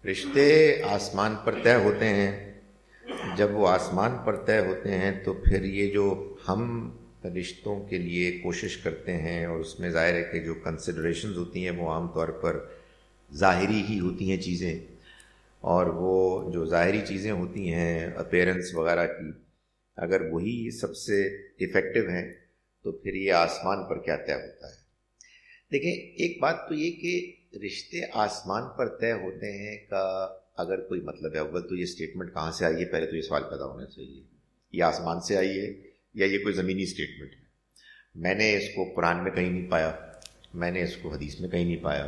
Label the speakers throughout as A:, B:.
A: رشتے آسمان پر طے ہوتے ہیں. جب وہ آسمان پر طے ہوتے ہیں تو پھر یہ جو ہم رشتوں کے لیے کوشش کرتے ہیں، اور اس میں ظاہر ہے کہ جو کنسیڈریشنز ہوتی ہیں وہ عام طور پر ظاہری ہی ہوتی ہیں چیزیں، اور وہ جو ظاہری چیزیں ہوتی ہیں اپیرنس وغیرہ کی، اگر وہی سب سے افیکٹو ہیں تو پھر یہ آسمان پر کیا طے ہوتا ہے. دیکھیں، ایک بات تو یہ کہ رشتے آسمان پر طے ہوتے ہیں کا اگر کوئی مطلب ہے، اول تو یہ اسٹیٹمنٹ کہاں سے آئی ہے، پہلے تو یہ سوال پیدا ہونا چاہیے. یہ آسمان سے آئی ہے یا یہ کوئی زمینی اسٹیٹمنٹ ہے؟ میں نے اس کو قرآن میں کہیں نہیں پایا، میں نے اس کو حدیث میں کہیں نہیں پایا.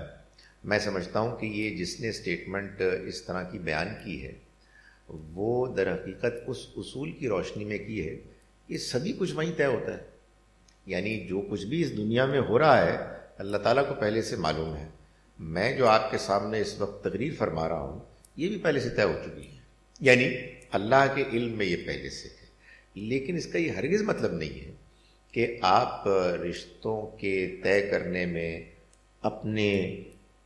A: میں سمجھتا ہوں کہ یہ جس نے اسٹیٹمنٹ اس طرح کی بیان کی ہے وہ در حقیقت اس اصول کی روشنی میں کی ہے کہ سبھی کچھ وہیں طے ہوتا ہے. یعنی جو کچھ بھی اس دنیا میں ہو رہا ہے اللہ تعالیٰ کو پہلے سے معلوم ہے. میں جو آپ کے سامنے اس وقت تقریر فرما رہا ہوں یہ بھی پہلے سے طے ہو چکی ہے، یعنی اللہ کے علم میں یہ پہلے سے ہے. لیکن اس کا یہ ہرگز مطلب نہیں ہے کہ آپ رشتوں کے طے کرنے میں اپنے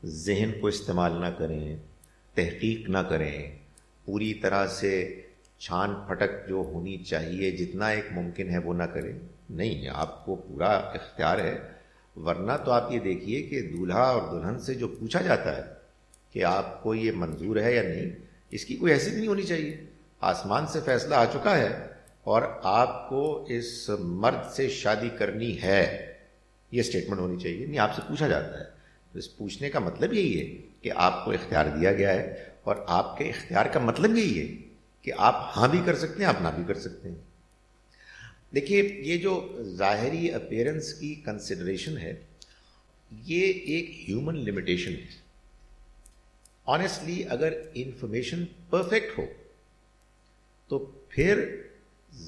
A: ذہن کو استعمال نہ کریں، تحقیق نہ کریں، پوری طرح سے چھان پھٹک جو ہونی چاہیے جتنا ایک ممکن ہے وہ نہ کریں. نہیں، آپ کو پورا اختیار ہے. ورنہ تو آپ یہ دیکھیے کہ دولہا اور دلہن سے جو پوچھا جاتا ہے کہ آپ کو یہ منظور ہے یا نہیں، اس کی کوئی حیثیت نہیں ہونی چاہیے. آسمان سے فیصلہ آ چکا ہے اور آپ کو اس مرد سے شادی کرنی ہے، یہ اسٹیٹمنٹ ہونی چاہیے. نہیں، آپ سے پوچھا جاتا ہے. اس پوچھنے کا مطلب یہی ہے کہ آپ کو اختیار دیا گیا ہے، اور آپ کے اختیار کا مطلب یہی ہے کہ آپ ہاں بھی کر سکتے ہیں، آپ نہ بھی کر سکتے ہیں. دیکھیے، یہ جو ظاہری اپیرنس کی کنسیڈریشن ہے یہ ایک ہیومن لمیٹیشن ہے. آنیسٹلی اگر انفارمیشن پرفیکٹ ہو تو پھر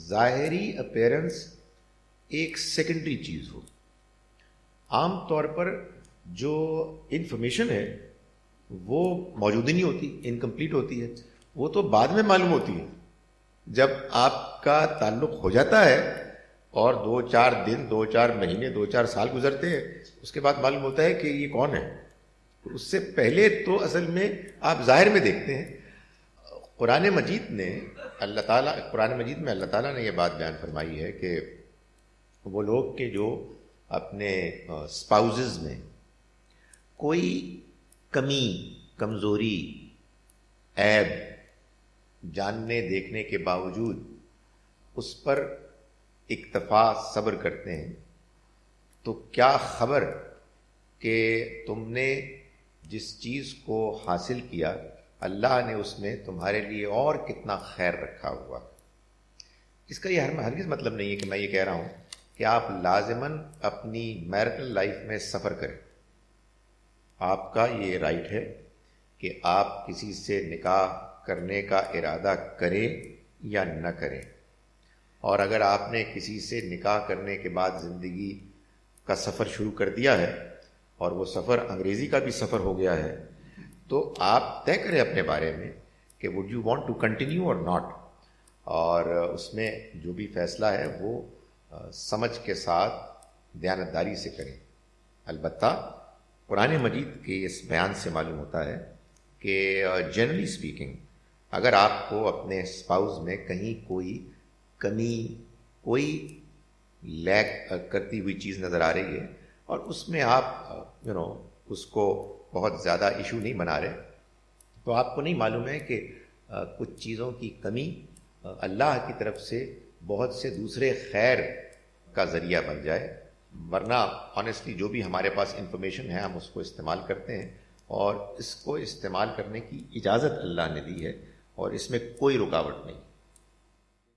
A: ظاہری اپیرنس ایک سیکنڈری چیز ہو. عام طور پر جو انفارمیشن ہے وہ موجود ہی نہیں ہوتی، انکمپلیٹ ہوتی ہے. وہ تو بعد میں معلوم ہوتی ہے جب آپ کا تعلق ہو جاتا ہے اور 2-4 دن 2-4 مہینے 2-4 سال گزرتے ہیں، اس کے بعد معلوم ہوتا ہے کہ یہ کون ہے. اس سے پہلے تو اصل میں آپ ظاہر میں دیکھتے ہیں. قرآن مجید میں اللہ تعالیٰ نے یہ بات بیان فرمائی ہے کہ وہ لوگ کہ جو اپنے اسپاؤزز میں کوئی کمی، کمزوری، عیب جاننے دیکھنے کے باوجود اس پر اکتفا صبر کرتے ہیں، تو کیا خبر کہ تم نے جس چیز کو حاصل کیا اللہ نے اس میں تمہارے لیے اور کتنا خیر رکھا ہوا. اس کا یہ ہرگز مطلب نہیں ہے کہ میں یہ کہہ رہا ہوں کہ آپ لازماً اپنی میرٹل لائف میں سفر کریں. آپ کا یہ رائٹ ہے کہ آپ کسی سے نکاح کرنے کا ارادہ کریں یا نہ کریں. اور اگر آپ نے کسی سے نکاح کرنے کے بعد زندگی کا سفر شروع کر دیا ہے اور وہ سفر انگریزی کا بھی سفر ہو گیا ہے، تو آپ طے کریں اپنے بارے میں کہ would you want to continue اور ناٹ. اور اس میں جو بھی فیصلہ ہے وہ سمجھ کے ساتھ دیانتداری سے کریں. البتہ قرآن مجید کے اس بیان سے معلوم ہوتا ہے کہ جنرلی اسپیکنگ اگر آپ کو اپنے اسپاؤز میں کہیں کوئی کمی، کوئی لیک کرتی ہوئی چیز نظر آ رہی ہے اور اس میں آپ اس کو بہت زیادہ ایشو نہیں بنا رہے، تو آپ کو نہیں معلوم ہے کہ کچھ چیزوں کی کمی اللہ کی طرف سے بہت سے دوسرے خیر کا ذریعہ بن جائے. ورنہ آنیسٹلی جو بھی ہمارے پاس انفارمیشن ہے ہم اس کو استعمال کرتے ہیں، اور اس کو استعمال کرنے کی اجازت اللہ نے دی ہے، اور اس میں کوئی رکاوٹ نہیں.